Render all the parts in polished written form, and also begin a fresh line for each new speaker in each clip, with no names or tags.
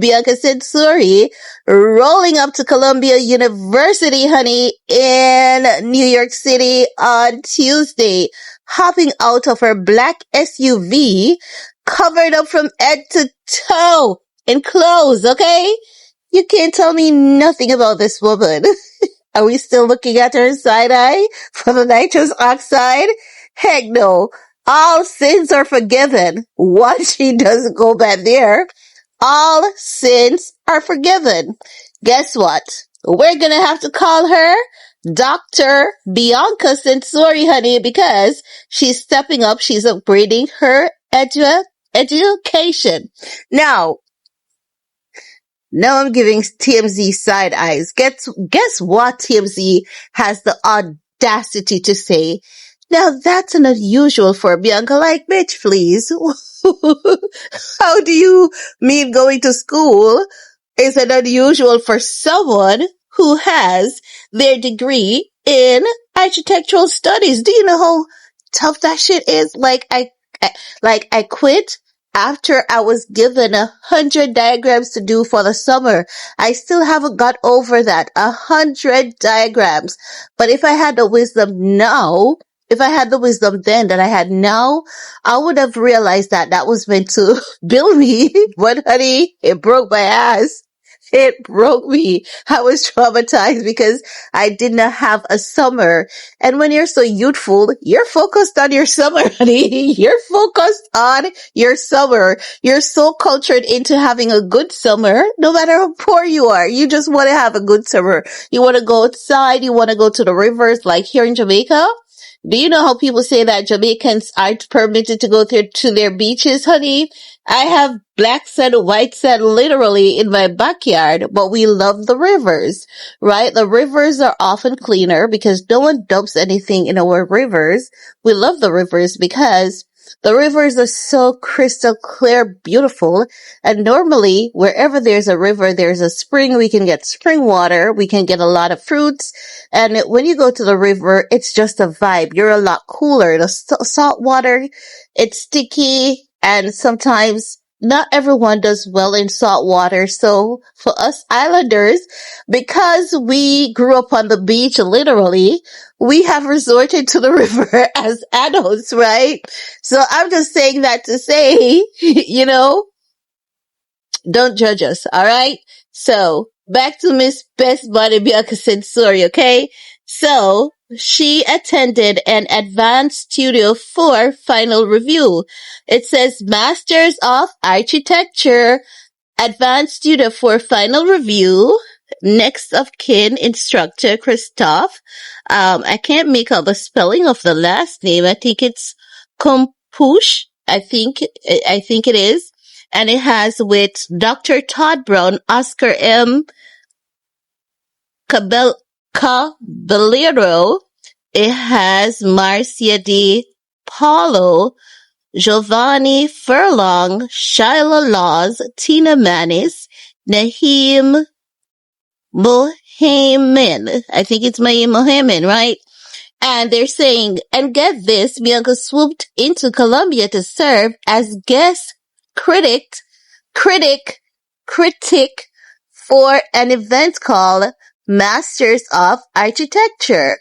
Bianca Sensori, rolling up to Columbia University, honey, in New York City on Tuesday, hopping out of her black SUV, covered up from head to toe in clothes, okay? You can't tell me nothing about this woman. Are we still looking at her side eye for the nitrous oxide? Heck no. All sins are forgiven. Once she doesn't go back there, all sins are forgiven. Guess what? We're gonna have to call her Dr. Bianca Sensori, honey, because she's stepping up. She's upgrading her education. Now I'm giving TMZ side eyes. Guess what TMZ has the audacity to say? Now that's an unusual for Bianca. Like, bitch, please. How do you mean going to school is an unusual for someone who has their degree in architectural studies? Do you know how tough that shit is? Like I quit after I was given 100 diagrams to do for the summer. I still haven't got over that. 100 diagrams. But if I had the wisdom now, if I had the wisdom then that I had now, I would have realized that that was meant to build me. But honey, it broke my ass. It broke me. I was traumatized because I did not have a summer. And when you're so youthful, you're focused on your summer, honey. You're focused on your summer. You're so cultured into having a good summer, no matter how poor you are. You just want to have a good summer. You want to go outside. You want to go to the rivers like here in Jamaica. Do you know how people say that Jamaicans aren't permitted to go to their beaches, honey? I have black sand, white sand literally in my backyard, but we love the rivers, right? The rivers are often cleaner because no one dumps anything in our rivers. We love the rivers because the rivers are so crystal clear, beautiful. And normally, wherever there's a river, there's a spring. We can get spring water. We can get a lot of fruits. And when you go to the river, it's just a vibe. You're a lot cooler. The salt water, it's sticky. And sometimes not everyone does well in salt water. So for us islanders, because we grew up on the beach literally, we have resorted to the river as adults, right? So I'm just saying that to say, don't judge us, all right? So back to Miss Best Body Bianca Sensori, okay? So she attended an advanced studio 4 final review. It says Masters of Architecture, Advanced Studio 4 final review. Next of kin instructor Christoph. I can't make out the spelling of the last name. I think it's Kompush. I think it is. And it has with Dr. Todd Brown, Oscar M. Caballero. It has Marcia D. Paulo, Giovanni Furlong, Shyla Laws, Tina Manis, Naheem Mohamed. I think it's Mohamed, right? And they're saying, and get this, Bianca swooped into Columbia to serve as guest critic for an event called Masters of Architecture.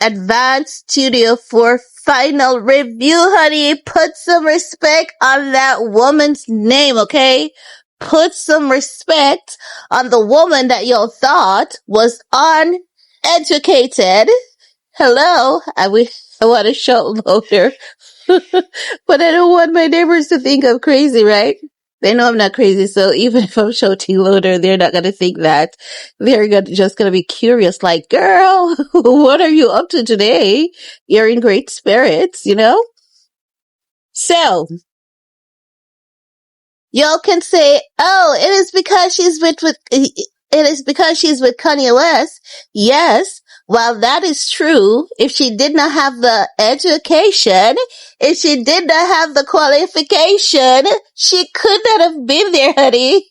Advanced Studio 4 final review, honey. Put some respect on that woman's name, okay? Put some respect on the woman that y'all thought was uneducated. Hello? I want to shout louder. But I don't want my neighbors to think I'm crazy, right? They know I'm not crazy, so even if I'm shouting louder, they're not going to think that. They're just going to be curious, like, girl, what are you up to today? You're in great spirits, So, y'all can say, oh, it is because she's with Kanye West. Yes. While that is true, if she did not have the education, if she did not have the qualification, she could not have been there, honey.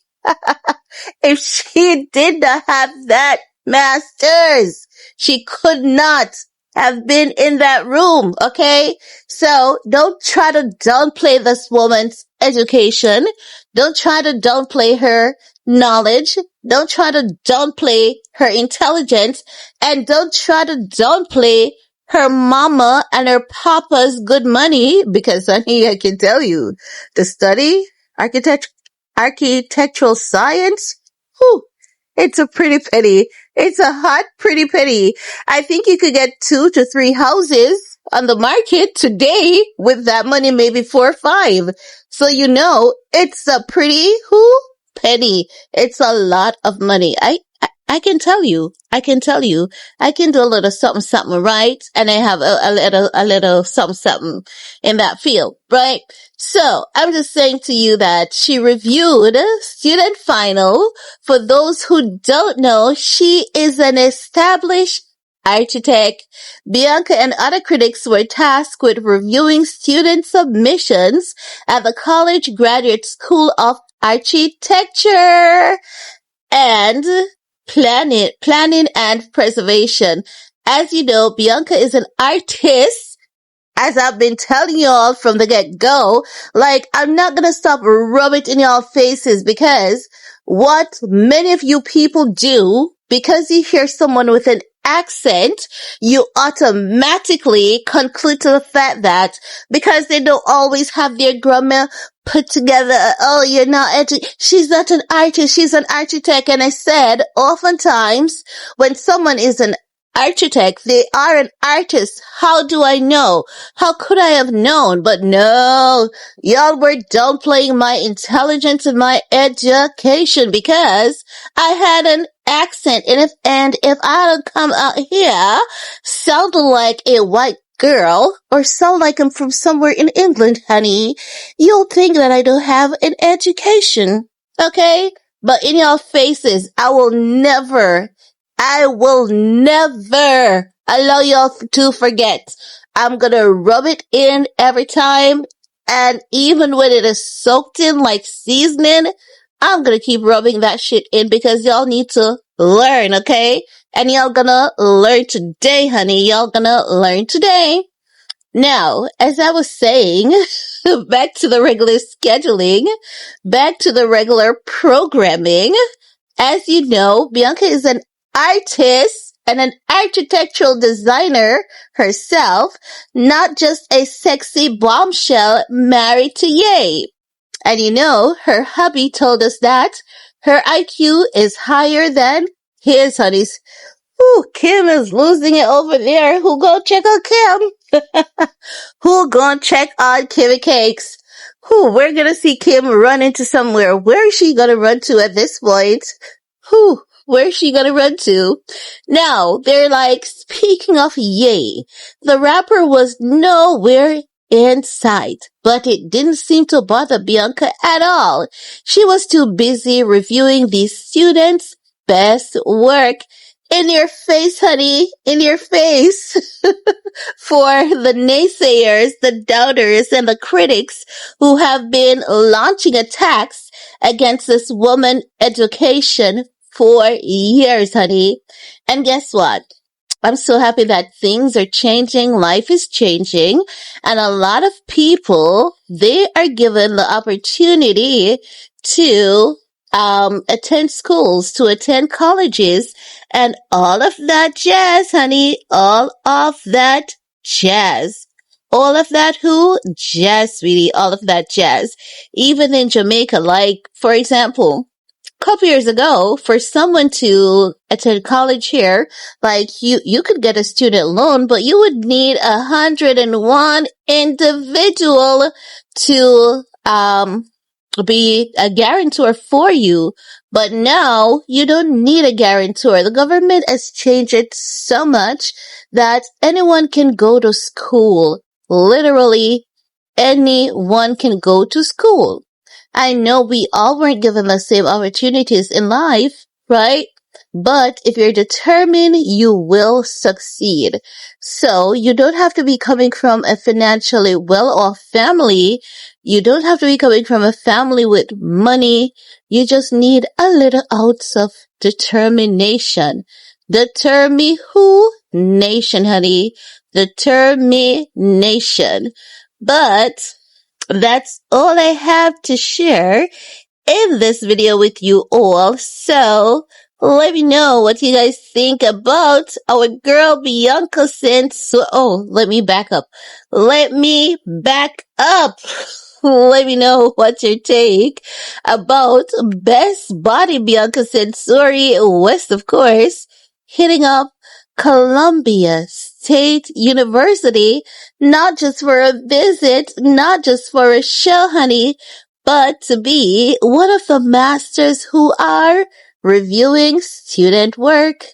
If she did not have that master's, she could not have been in that room, okay? So don't try to downplay this woman's education. Don't try to downplay her knowledge. Don't try to downplay her intelligence. And don't try to downplay her mama and her papa's good money because, honey, I can tell you, the study architect architectural science, whew, it's a pretty penny. It's a hot pretty penny. I think you could get 2 to 3 houses on the market today with that money, maybe 4 or 5. So it's a pretty penny. It's a lot of money. I can tell you. I can tell you. I can do a little something something right, and I have a little something something in that field, right? So I'm just saying to you that she reviewed Student Final. For those who don't know, she is an established architect. Bianca and other critics were tasked with reviewing student submissions at the College Graduate School of Architecture and planning and preservation. As you know, Bianca is an artist, as I've been telling y'all from the get-go. Like, I'm not gonna stop rub it in y'all faces, because what many of you people do, because you hear someone with an accent, you automatically conclude to the fact that because they don't always have their grammar put together, oh, she's not an artist, she's an architect. And I said, oftentimes, when someone is an architect, they are an artist. How do I know? How could I have known? But no, y'all were downplaying my intelligence and my education because I had an accent. And if I had come out here sounding like a white girl or sound like I'm from somewhere in England, honey, you'll think that I don't have an education. Okay? But in your faces, I will never allow y'all to forget. I'm gonna rub it in every time, and even when it is soaked in like seasoning, I'm gonna keep rubbing that shit in because y'all need to learn, okay? And y'all gonna learn today, honey. Y'all gonna learn today. Now, as I was saying, back to the regular scheduling, back to the regular programming. As you know, Bianca is an artist and an architectural designer herself, not just a sexy bombshell married to Ye. And her hubby told us that her IQ is higher than his, honeys. Ooh, Kim is losing it over there. Who go check on Kim? Who gonna check on Kimmy Cakes? We're gonna see Kim run into somewhere. Where is she gonna run to at this point? Where is she gonna run to? Now, they're like, speaking of Ye, the rapper was nowhere in sight, but it didn't seem to bother Bianca at all. She was too busy reviewing the students' best work. In your face, honey, in your face. For the naysayers, the doubters, and the critics who have been launching attacks against this woman education for years, honey. And guess what? I'm so happy that things are changing, life is changing, and a lot of people, they are given the opportunity to attend schools, to attend colleges, and all of that jazz, honey, all of that jazz. All of that jazz, sweetie, all of that jazz. Even in Jamaica, like, for example, couple years ago, for someone to attend college here, like you could get a student loan, but you would need 101 individual to be a guarantor for you. But now you don't need a guarantor. The government has changed it so much that anyone can go to school. Literally, anyone can go to school. I know we all weren't given the same opportunities in life, right? But if you're determined, you will succeed. So you don't have to be coming from a financially well-off family. You don't have to be coming from a family with money. You just need a little ounce of determination. Nation, honey. Determination. But That's all I have to share in this video with you all. So let me know what you guys think about our girl Bianca Sensori. Oh, let me back up. Let me back up. Let me know what's your take about best body Bianca Sensori West, of course, hitting up Columbia State University, not just for a visit, not just for a show, honey, but to be one of the masters who are reviewing student work.